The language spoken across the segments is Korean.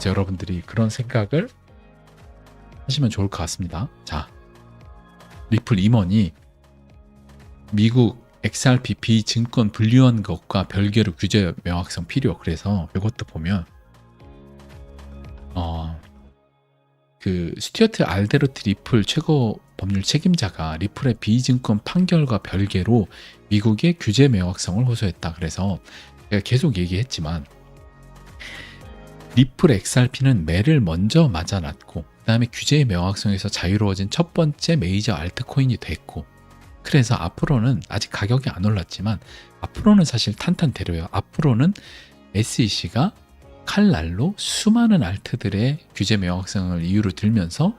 그래서 여러분들이 그런 생각을 하시면 좋을 것 같습니다. 자, 리플 임원이 미국 XRP 비증권 분류한 것과 별개로 규제 명확성 필요. 그래서 이것도 보면 그 스튜어트 알데르트 리플 최고 법률 책임자가 리플의 비증권 판결과 별개로 미국의 규제 명확성을 호소했다. 그래서 제가 계속 얘기했지만 리플 XRP는 매를 먼저 맞아놨고 그 다음에 규제의 명확성에서 자유로워진 첫 번째 메이저 알트코인이 됐고, 그래서 앞으로는 아직 가격이 안 올랐지만 앞으로는 사실 탄탄대로요. 앞으로는 SEC가 칼날로 수많은 알트들의 규제 명확성을 이유로 들면서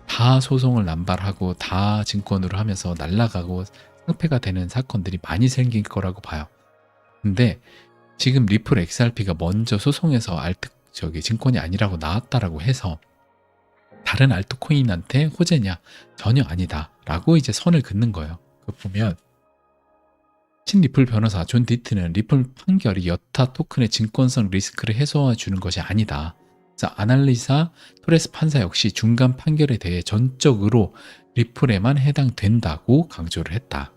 다 소송을 남발하고 다 증권으로 하면서 날아가고 상폐가 되는 사건들이 많이 생길 거라고 봐요. 근데 지금 리플 XRP가 먼저 소송에서 증권이 아니라고 나왔다라고 해서 다른 알트코인한테 호재냐? 전혀 아니다 라고 이제 선을 긋는 거예요. 보면 친리플 변호사 존 디트는 리플 판결이 여타 토큰의 증권성 리스크를 해소해 주는 것이 아니다. 그래서 아날리사 토레스 판사 역시 중간 판결에 대해 전적으로 리플에만 해당된다고 강조를 했다.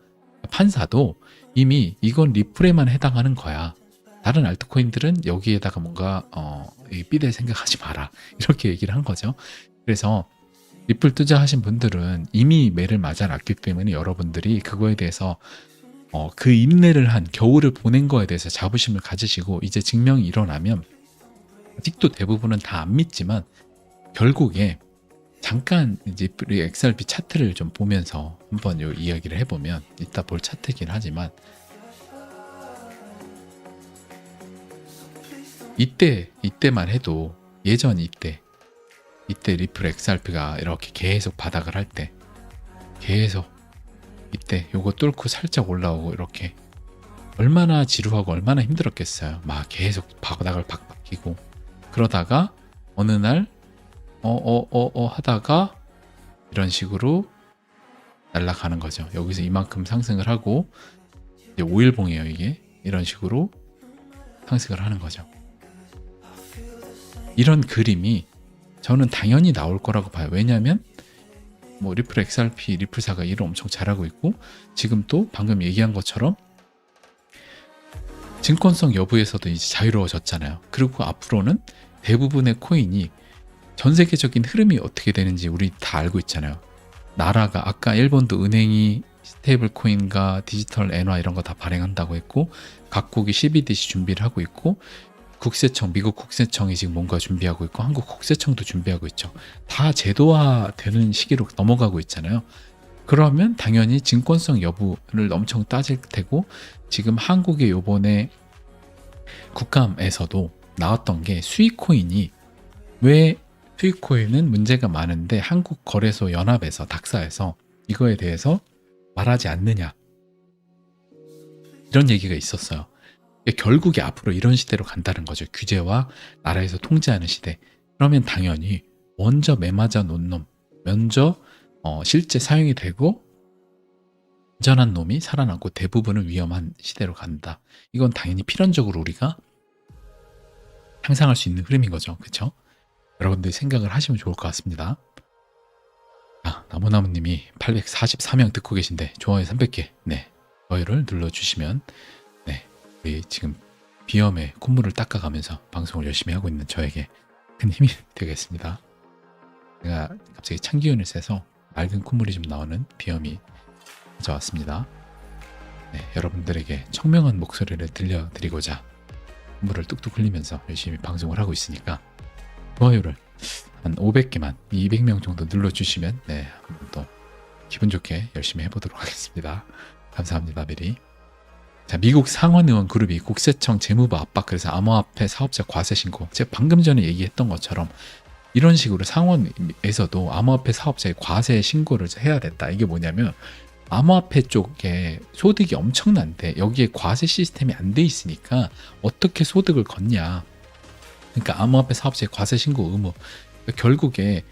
판사도 이미 이건 리플에만 해당하는 거야. 다른 알트코인들은 여기에다가 뭔가 삐대 생각하지 마라. 이렇게 얘기를 한 거죠. 그래서 리플 투자하신 분들은 이미 매를 맞아놨기 때문에 여러분들이 그거에 대해서 그 인내를 한 겨울을 보낸 거에 대해서 자부심을 가지시고 이제 증명이 일어나면, 아직도 대부분은 다 안 믿지만 결국에 잠깐 이제 XRP 차트를 좀 보면서 한번 요 이야기를 해보면, 이따 볼 차트긴 하지만 이때만 해도 예전 이때 리플 XRP가 이렇게 계속 바닥을 할 때, 계속 이때 요거 뚫고 살짝 올라오고 이렇게 얼마나 지루하고 얼마나 힘들었겠어요. 막 계속 바닥을 박박히고 그러다가 어느 날 하다가 이런 식으로 날아가는 거죠. 여기서 이만큼 상승을 하고 이제 5일봉이에요. 이게 이런 식으로 상승을 하는 거죠. 이런 그림이 저는 당연히 나올 거라고 봐요. 왜냐하면 뭐 리플 XRP 리플사가 일을 엄청 잘하고 있고, 지금 또 방금 얘기한 것처럼 증권성 여부에서도 이제 자유로워졌잖아요. 그리고 앞으로는 대부분의 코인이 전 세계적인 흐름이 어떻게 되는지 우리 다 알고 있잖아요. 나라가 아까 일본도 은행이 스테이블 코인과 디지털 엔화 이런 거 다 발행한다고 했고, 각국이 CBDC 준비를 하고 있고, 국세청, 미국 국세청이 지금 뭔가 준비하고 있고, 한국 국세청도 준비하고 있죠. 다 제도화 되는 시기로 넘어가고 있잖아요. 그러면 당연히 증권성 여부를 엄청 따질 테고, 지금 한국의 요번에 국감에서도 나왔던 게 수익코인이, 왜 수익코인은 문제가 많은데 한국거래소 연합에서 닥사에서 이거에 대해서 말하지 않느냐, 이런 얘기가 있었어요. 결국에 앞으로 이런 시대로 간다는 거죠. 규제와 나라에서 통제하는 시대. 그러면 당연히 먼저 매맞아 놓은 놈, 먼저 실제 사용이 되고 안전한 놈이 살아남고 대부분은 위험한 시대로 간다. 이건 당연히 필연적으로 우리가 상상할 수 있는 흐름인 거죠. 그렇죠? 여러분들 생각을 하시면 좋을 것 같습니다. 나무나무님이 844명 듣고 계신데 좋아요 300개. 네, 좋아요를 눌러주시면 우리 지금 비염에 콧물을 닦아가면서 방송을 열심히 하고 있는 저에게 큰 힘이 되겠습니다. 제가 갑자기 참기운을 쐬서 맑은 콧물이 좀 나오는 비염이 찾아왔습니다. 여러분들에게 청명한 목소리를 들려드리고자 콧물을 뚝뚝 흘리면서 열심히 방송을 하고 있으니까 좋아요를 한 500개만 200명 정도 눌러주시면 한번 또 기분 좋게 열심히 해보도록 하겠습니다. 감사합니다. 미리. 자, 미국 상원 의원 그룹이 국세청 재무부 압박, 그래서 암호화폐 사업자 과세 신고, 제가 방금 전에 얘기했던 것처럼 이런 식으로 상원에서도 암호화폐 사업자의 과세 신고를 해야 된다. 이게 뭐냐면 암호화폐 쪽에 소득이 엄청난데 여기에 과세 시스템이 안 돼 있으니까 어떻게 소득을 걷냐. 그러니까 암호화폐 사업자의 과세 신고 의무, 결국에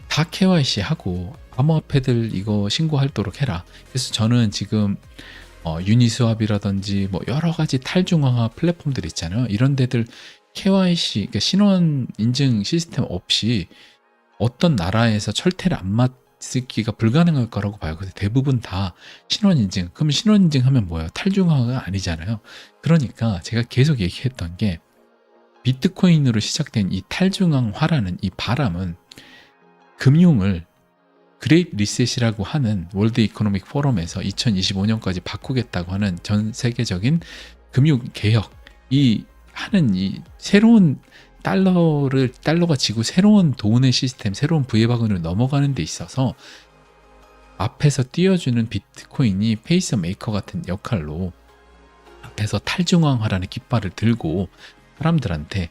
다 KYC 하고 암호화폐들 이거 신고하도록 해라. 그래서 저는 지금 유니스왑이라든지 뭐 여러 가지 탈중앙화 플랫폼들 있잖아요. 이런 데들 KYC, 그러니까 신원 인증 시스템 없이 어떤 나라에서 철퇴를 안 맞기가 불가능할 거라고 봐요. 그래서 대부분 다 신원 인증. 그럼 신원 인증하면 뭐예요? 탈중앙화가 아니잖아요. 그러니까 제가 계속 얘기했던 게 비트코인으로 시작된 이 탈중앙화라는 이 바람은 금융을 그레이트 리셋이라고 하는 월드 이코노믹 포럼에서 2025년까지 바꾸겠다고 하는 전 세계적인 금융 개혁, 이 새로운 달러가 지고 새로운 돈의 시스템, 새로운 부의 바금으로 넘어가는 데 있어서 앞에서 띄워주는 비트코인이 페이스 메이커 같은 역할로 앞에서 탈중앙화라는 깃발을 들고 사람들한테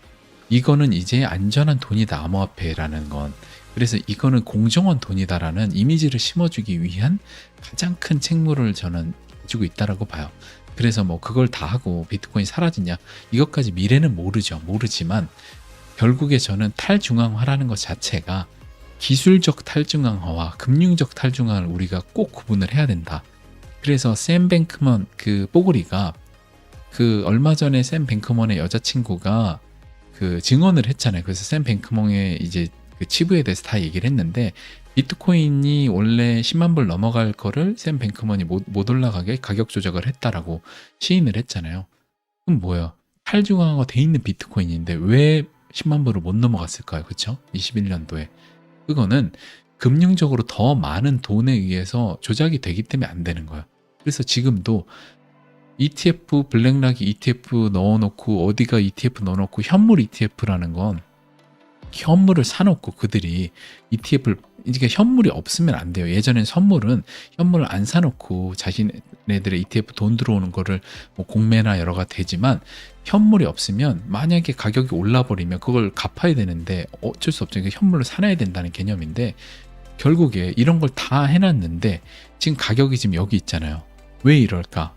이거는 이제 안전한 돈이다, 암호화폐라는 건. 그래서 이거는 공정한 돈이다라는 이미지를 심어주기 위한 가장 큰 책무를 저는 가지고 있다라고 봐요. 그래서 뭐 그걸 다 하고 비트코인 사라지냐, 이것까지 미래는 모르지만 결국에 저는 탈중앙화라는 것 자체가 기술적 탈중앙화와 금융적 탈중앙을 우리가 꼭 구분을 해야 된다. 그래서 샘 뱅크먼 그 뽀글이가 그 얼마 전에 샘 뱅크먼의 여자친구가 그 증언을 했잖아요. 그래서 샘 뱅크먼의 이제 그 치부에 대해서 다 얘기를 했는데, 비트코인이 원래 10만 불 넘어갈 거를 샘 뱅크먼이 못 올라가게 가격 조작을 했다라고 시인을 했잖아요. 그럼 뭐야? 탈중앙화가 돼 있는 비트코인인데 왜 10만 불을 못 넘어갔을까요? 그렇죠? 21년도에. 그거는 금융적으로 더 많은 돈에 의해서 조작이 되기 때문에 안 되는 거예요. 그래서 지금도 ETF, 블랙락이 ETF 넣어놓고 어디가 ETF 넣어놓고 현물 ETF라는 건 현물을 사놓고 그들이 ETF를, 이게 현물이 없으면 안 돼요. 예전엔 선물은 현물을 안 사놓고 자신네들의 ETF 돈 들어오는 거를 뭐 공매나 여러 가지 되지만, 현물이 없으면 만약에 가격이 올라버리면 그걸 갚아야 되는데 어쩔 수 없죠. 현물을 사놔야 된다는 개념인데, 결국에 이런 걸 다 해놨는데 지금 가격이 지금 여기 있잖아요. 왜 이럴까?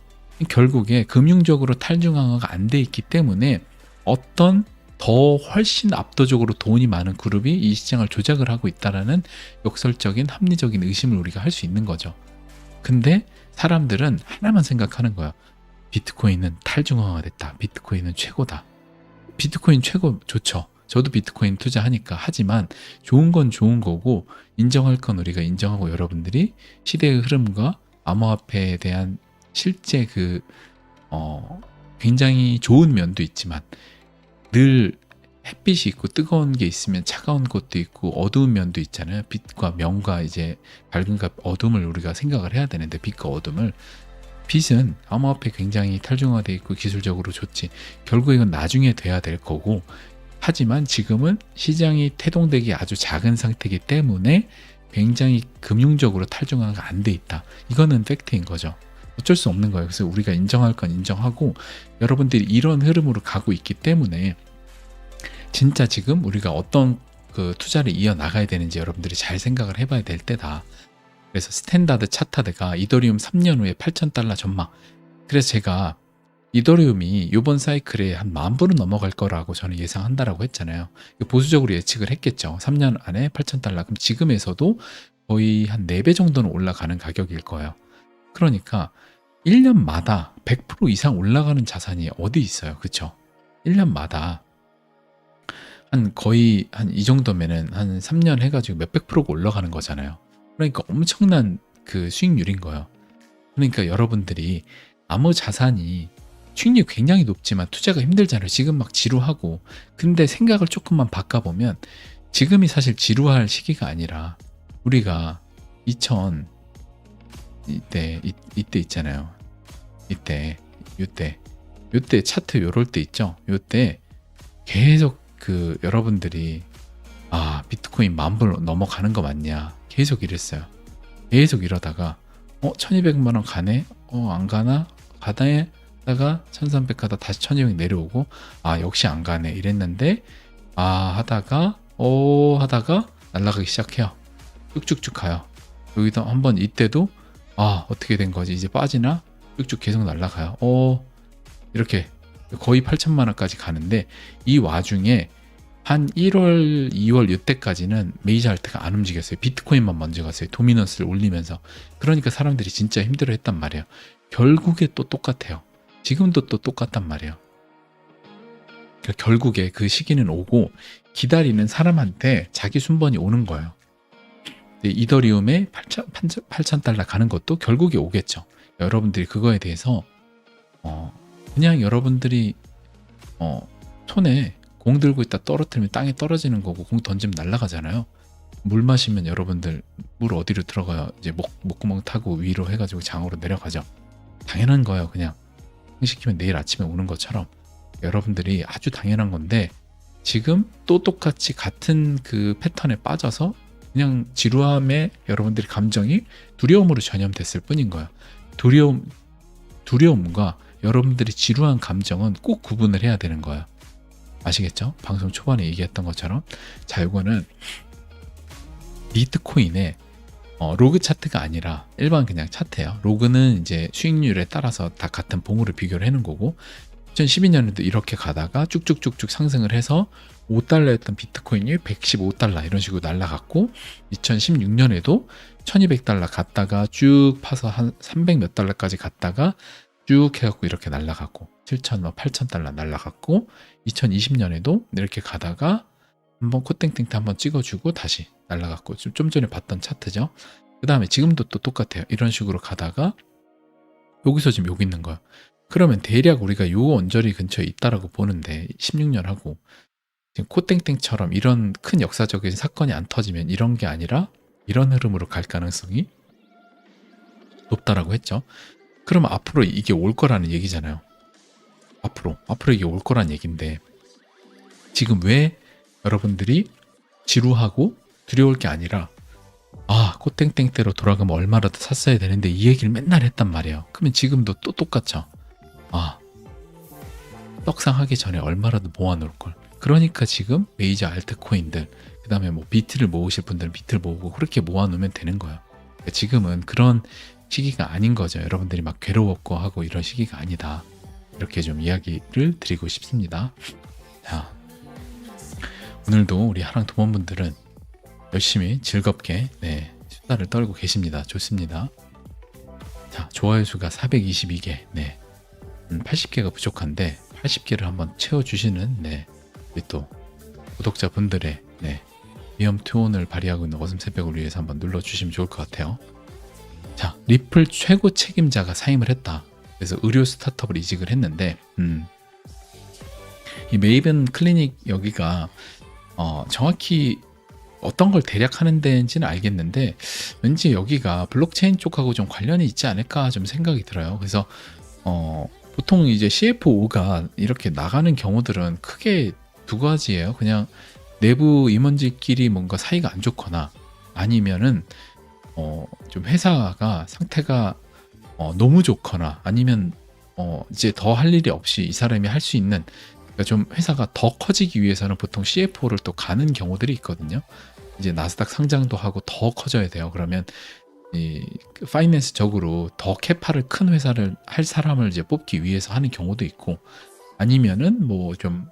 결국에 금융적으로 탈중앙화가 안 돼 있기 때문에 어떤 더 훨씬 압도적으로 돈이 많은 그룹이 이 시장을 조작을 하고 있다라는 역설적인 합리적인 의심을 우리가 할 수 있는 거죠. 근데 사람들은 하나만 생각하는 거야. 비트코인은 탈중앙화 됐다. 비트코인은 최고다. 비트코인 최고 좋죠. 저도 비트코인 투자하니까. 하지만 좋은 건 좋은 거고 인정할 건 우리가 인정하고, 여러분들이 시대의 흐름과 암호화폐에 대한 실제 굉장히 좋은 면도 있지만 늘 햇빛이 있고 뜨거운 게 있으면 차가운 것도 있고 어두운 면도 있잖아요. 빛과 명과 이제 밝음과 어둠을 우리가 생각을 해야 되는데, 빛과 어둠을, 빛은 암호화폐 굉장히 탈중화되어 있고 기술적으로 좋지. 결국 이건 나중에 돼야 될 거고, 하지만 지금은 시장이 태동되기 아주 작은 상태이기 때문에 굉장히 금융적으로 탈중화가 안 돼 있다. 이거는 팩트인 거죠. 어쩔 수 없는 거예요. 그래서 우리가 인정할 건 인정하고, 여러분들이 이런 흐름으로 가고 있기 때문에 진짜 지금 우리가 어떤 그 투자를 이어나가야 되는지 여러분들이 잘 생각을 해봐야 될 때다. 그래서 스탠다드 차타드가 이더리움 3년 후에 $8,000 전망. 그래서 제가 이더리움이 이번 사이클에 한 10,000불은 넘어갈 거라고 저는 예상한다라고 했잖아요. 보수적으로 예측을 했겠죠. 3년 안에 $8,000. 그럼 지금에서도 거의 한 4배 정도는 올라가는 가격일 거예요. 그러니까 1년마다 100% 이상 올라가는 자산이 어디 있어요. 그렇죠? 1년마다 거의 이 정도면은 한 3년 해가지고 몇백 프로가 올라가는 거잖아요. 그러니까 엄청난 그 수익률인 거예요. 그러니까 여러분들이 아무 자산이 수익률이 굉장히 높지만 투자가 힘들잖아요. 지금 막 지루하고. 근데 생각을 조금만 바꿔보면 지금이 사실 지루할 시기가 아니라, 우리가 이때 있잖아요. 이때 차트 요럴 때 있죠. 요때 계속 여러분들이 비트코인 10,000불 넘어가는 거 맞냐 계속 이랬어요. 계속 이러다가 1200만 원 가네? 안 가나? 가다가 1300 가다 다시 1200 내려오고 역시 안 가네 이랬는데, 하다가 날아가기 시작해요. 쭉쭉쭉 가요. 여기도 한번 이때도 어떻게 된 거지? 이제 빠지나? 쭉쭉 계속 날아가요. 이렇게 거의 8,000만 원까지 가는데, 이 와중에 한 1월, 2월 이때까지는 메이저 알트가 안 움직였어요. 비트코인만 먼저 갔어요. 도미넌스를 올리면서. 그러니까 사람들이 진짜 힘들어 했단 말이에요. 결국에 또 똑같아요. 지금도 또 똑같단 말이에요. 그러니까 결국에 그 시기는 오고 기다리는 사람한테 자기 순번이 오는 거예요. 이더리움에 8,000달러 가는 것도 결국에 오겠죠. 여러분들이 그거에 대해서 그냥 여러분들이 손에 공 들고 있다 떨어뜨리면 땅에 떨어지는 거고 공 던지면 날아가잖아요. 물 마시면 여러분들 물 어디로 들어가요? 이제 목구멍 타고 위로 해가지고 장으로 내려가죠. 당연한 거예요. 그냥 시키면 내일 아침에 오는 것처럼 여러분들이 아주 당연한 건데 지금 또 똑같이 같은 그 패턴에 빠져서 그냥 지루함에 여러분들이 감정이 두려움으로 전염됐을 뿐인 거예요. 두려움과 여러분들이 지루한 감정은 꼭 구분을 해야 되는 거예요. 아시겠죠? 방송 초반에 얘기했던 것처럼. 자, 이거는 비트코인의 로그 차트가 아니라 일반 그냥 차트예요. 로그는 이제 수익률에 따라서 다 같은 봉우를 비교를 해놓은 거고 2012년에도 이렇게 가다가 쭉쭉쭉쭉 상승을 해서 5달러였던 비트코인이 115달러 이런 식으로 날라갔고 2016년에도 1200달러 갔다가 쭉 파서 한 300 몇 달러까지 갔다가 쭉 해갖고 이렇게 날라갔고 7,000, 8,000달러 날라갔고 2020년에도 이렇게 가다가 한번 코땡땡 한번 찍어주고 다시 날라갔고 좀 전에 봤던 차트죠. 그 다음에 지금도 또 똑같아요. 이런 식으로 가다가 여기서 지금 여기 있는 거야. 그러면 대략 우리가 요 언저리 근처에 있다라고 보는데 16년하고 지금 코땡땡처럼 이런 큰 역사적인 사건이 안 터지면 이런 게 아니라 이런 흐름으로 갈 가능성이 높다라고 했죠. 그러면 앞으로 이게 올 거라는 얘기잖아요. 앞으로 이게 올 거란 얘기인데 지금 왜 여러분들이 지루하고 두려울 게 아니라 코땡땡대로 돌아가면 얼마라도 샀어야 되는데 이 얘기를 맨날 했단 말이에요. 그러면 지금도 또 똑같죠. 떡상하기 전에 얼마라도 모아놓을 걸. 그러니까 지금 메이저 알트코인들 그 다음에 뭐 비트를 모으실 분들은 비트를 모으고 그렇게 모아놓으면 되는 거예요. 그러니까 지금은 그런 시기가 아닌 거죠. 여러분들이 막 괴로웠고 하고 이런 시기가 아니다. 이렇게 좀 이야기를 드리고 싶습니다. 자, 오늘도 우리 하랑 도원분들은 열심히 즐겁게 수다를 떨고 계십니다. 좋습니다. 자, 좋아요 수가 422개. 80개가 부족한데 80개를 한번 채워주시는 우리 또 구독자분들의 위험 투혼을 발휘하고 있는 어둠 새벽을 위해서 한번 눌러주시면 좋을 것 같아요. 자, 리플 최고 책임자가 사임을 했다. 그래서 의료 스타트업을 이직을 했는데 이 메이븐 클리닉 여기가 정확히 어떤 걸 대략 하는 데인지는 알겠는데 왠지 여기가 블록체인 쪽하고 좀 관련이 있지 않을까 좀 생각이 들어요. 그래서 보통 이제 CFO가 이렇게 나가는 경우들은 크게 두 가지예요. 그냥 내부 임원들끼리 뭔가 사이가 안 좋거나 아니면은 좀 회사가 상태가 너무 좋거나 아니면 이제 더 할 일이 없이 이 사람이 할 수 있는 그러니까 좀 회사가 더 커지기 위해서는 보통 CFO를 또 가는 경우들이 있거든요. 이제 나스닥 상장도 하고 더 커져야 돼요. 그러면 이 파이낸스적으로 더 캐파를 큰 회사를 할 사람을 이제 뽑기 위해서 하는 경우도 있고 아니면은 뭐 좀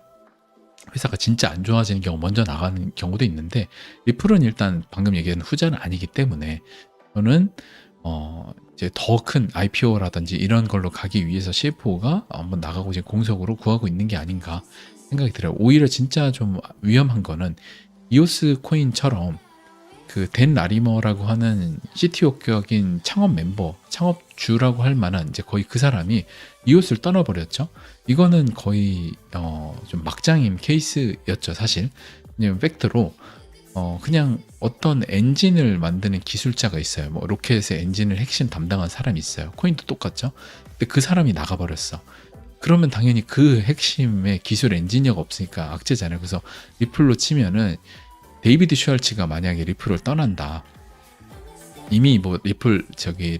회사가 진짜 안 좋아지는 경우 먼저 나가는 경우도 있는데 리플은 일단 방금 얘기한 후자는 아니기 때문에 저는 이제 더 큰 IPO라든지 이런 걸로 가기 위해서 CFO가 한번 나가고 이제 공석으로 구하고 있는 게 아닌가 생각이 들어요. 오히려 진짜 좀 위험한 거는 이오스 코인처럼 그 댄 라리머라고 하는 CTO격인 창업 멤버, 창업주라고 할 만한 이제 거의 그 사람이 이오스를 떠나버렸죠. 이거는 거의 좀 막장임 케이스였죠, 사실. 왜냐면 팩트로 그냥 어떤 엔진을 만드는 기술자가 있어요. 뭐 로켓의 엔진을 핵심 담당한 사람이 있어요. 코인도 똑같죠. 근데 그 사람이 나가버렸어. 그러면 당연히 그 핵심의 기술 엔지니어가 없으니까 악재잖아요. 그래서 리플로 치면은 데이비드 슈왈츠가 만약에 리플을 떠난다. 이미 뭐 리플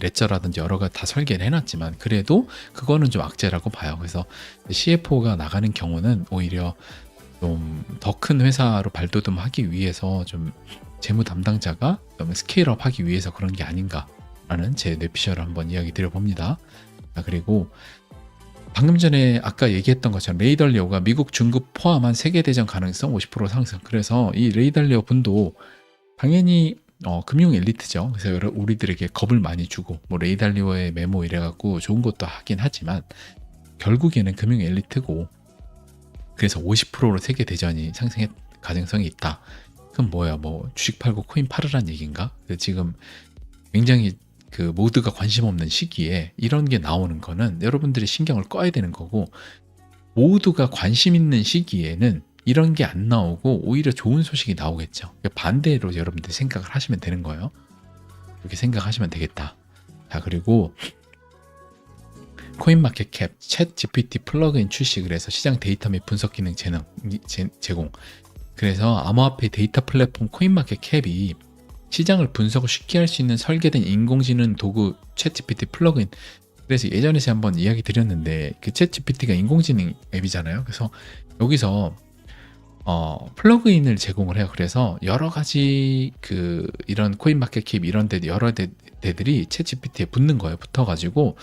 레저라든지 여러 가지 다 설계를 해놨지만 그래도 그거는 좀 악재라고 봐요. 그래서 CFO가 나가는 경우는 오히려 좀 더 큰 회사로 발돋움하기 위해서 좀 재무 담당자가 스케일업 하기 위해서 그런 게 아닌가라는 제 뇌피셜을 한번 이야기 드려봅니다. 그리고 방금 전에 아까 얘기했던 것처럼 레이달리오가 미국 중국 포함한 세계대전 가능성 50% 상승. 그래서 이 레이달리오 분도 당연히 금융 엘리트죠. 그래서 우리들에게 겁을 많이 주고 뭐 레이달리오의 메모 이래갖고 좋은 것도 하긴 하지만 결국에는 금융 엘리트고, 그래서 50%로 세계 대전이 상승의 가능성이 있다. 그럼 뭐야, 뭐 주식 팔고 코인 팔으란 얘기인가? 지금 굉장히 그 모두가 관심 없는 시기에 이런 게 나오는 거는 여러분들이 신경을 꺼야 되는 거고, 모두가 관심 있는 시기에는 이런 게 안 나오고 오히려 좋은 소식이 나오겠죠. 반대로 여러분들이 생각을 하시면 되는 거예요. 그렇게 생각하시면 되겠다. 자, 그리고 코인마켓캡 챗 GPT 플러그인 출시, 그래서 시장 데이터 및 분석 기능 제공. 그래서 암호화폐 데이터 플랫폼 코인마켓캡이 시장을 분석을 쉽게 할 수 있는 설계된 인공지능 도구 챗 GPT 플러그인. 그래서 예전에 제가 한번 이야기 드렸는데 그 챗 GPT가 인공지능 앱이잖아요. 그래서 여기서 플러그인을 제공을 해요. 그래서 여러 가지 이런 코인마켓캡 이런 데 여러 데들이 챗 GPT에 붙는 거예요. 붙어가지고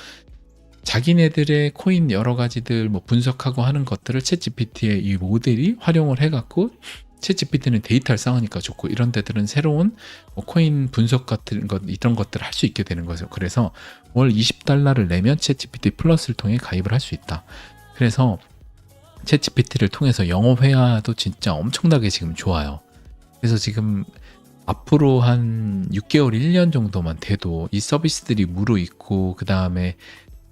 자기네들의 코인 여러 가지들 뭐 분석하고 하는 것들을 챗 GPT의 이 모델이 활용을 해갖고, 챗 GPT는 데이터를 쌓으니까 좋고 이런 데들은 새로운 뭐 코인 분석 같은 것 이런 것들을 할 수 있게 되는 거죠. 그래서 월 $20를 내면 챗 GPT 플러스를 통해 가입을 할 수 있다. 그래서 챗 GPT를 통해서 영어 회화도 진짜 엄청나게 지금 좋아요. 그래서 지금 앞으로 한 6개월, 1년 정도만 돼도 이 서비스들이 무르익고, 그 다음에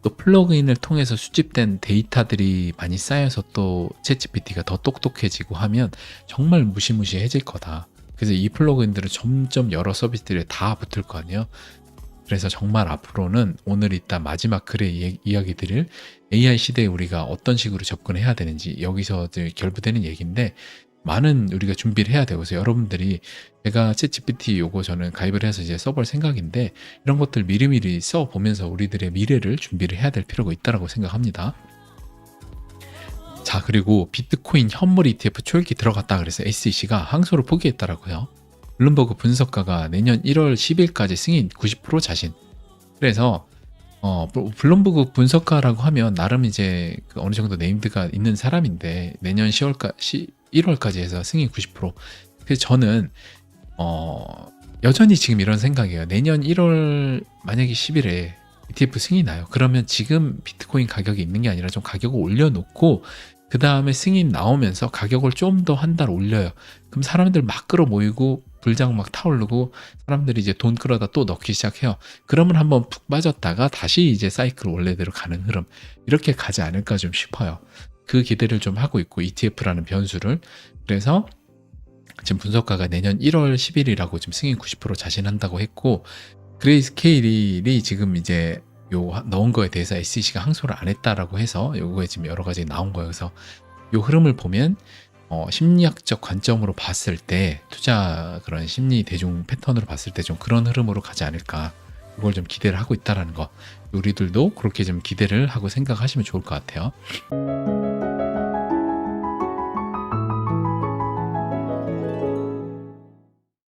또 플러그인을 통해서 수집된 데이터들이 많이 쌓여서 또 챗GPT가 더 똑똑해지고 하면 정말 무시무시해질 거다. 그래서 이 플러그인들은 점점 여러 서비스들에 다 붙을 거 아니에요. 그래서 정말 앞으로는 오늘 이따 마지막 글에 이야기 드릴 AI 시대에 우리가 어떤 식으로 접근해야 되는지 여기서 결부되는 얘기인데, 많은 우리가 준비를 해야 되고, 그래서 여러분들이 제가 챗GPT 요거 저는 가입을 해서 이제 써볼 생각인데, 이런 것들 미리미리 써보면서 우리들의 미래를 준비를 해야 될 필요가 있다고 생각합니다. 자, 그리고 비트코인 현물 ETF 초읽기 들어갔다 그래서 SEC가 항소를 포기했다라고요. 블룸버그 분석가가 내년 1월 10일까지 승인 90% 자신. 그래서 블룸버그 분석가라고 하면 나름 이제 어느 정도 네임드가 있는 사람인데, 내년 1월까지 해서 승인 90%. 그래서 저는 여전히 지금 이런 생각이에요. 내년 1월 만약에 10일에 ETF 승인이 나요. 그러면 지금 비트코인 가격이 있는 게 아니라 좀 가격을 올려놓고 그 다음에 승인 나오면서 가격을 좀 더 한 달 올려요. 그럼 사람들 막 끌어모이고 불장 막 타오르고 사람들이 이제 돈 끌어다 또 넣기 시작해요. 그러면 한번 푹 빠졌다가 다시 이제 사이클 원래대로 가는 흐름, 이렇게 가지 않을까 좀 싶어요. 그 기대를 좀 하고 있고, ETF라는 변수를. 그래서 지금 분석가가 내년 1월 10일이라고 지금 승인 90% 자신한다고 했고, 그레이스케일이 지금 이제 요 넣은 거에 대해서 SEC가 항소를 안 했다라고 해서 요거에 지금 여러 가지 나온 거예요. 그래서 요 흐름을 보면 심리학적 관점으로 봤을 때, 투자 그런 심리 대중 패턴으로 봤을 때 좀 그런 흐름으로 가지 않을까, 이걸 좀 기대를 하고 있다라는 거, 우리들도 그렇게 좀 기대를 하고 생각하시면 좋을 것 같아요.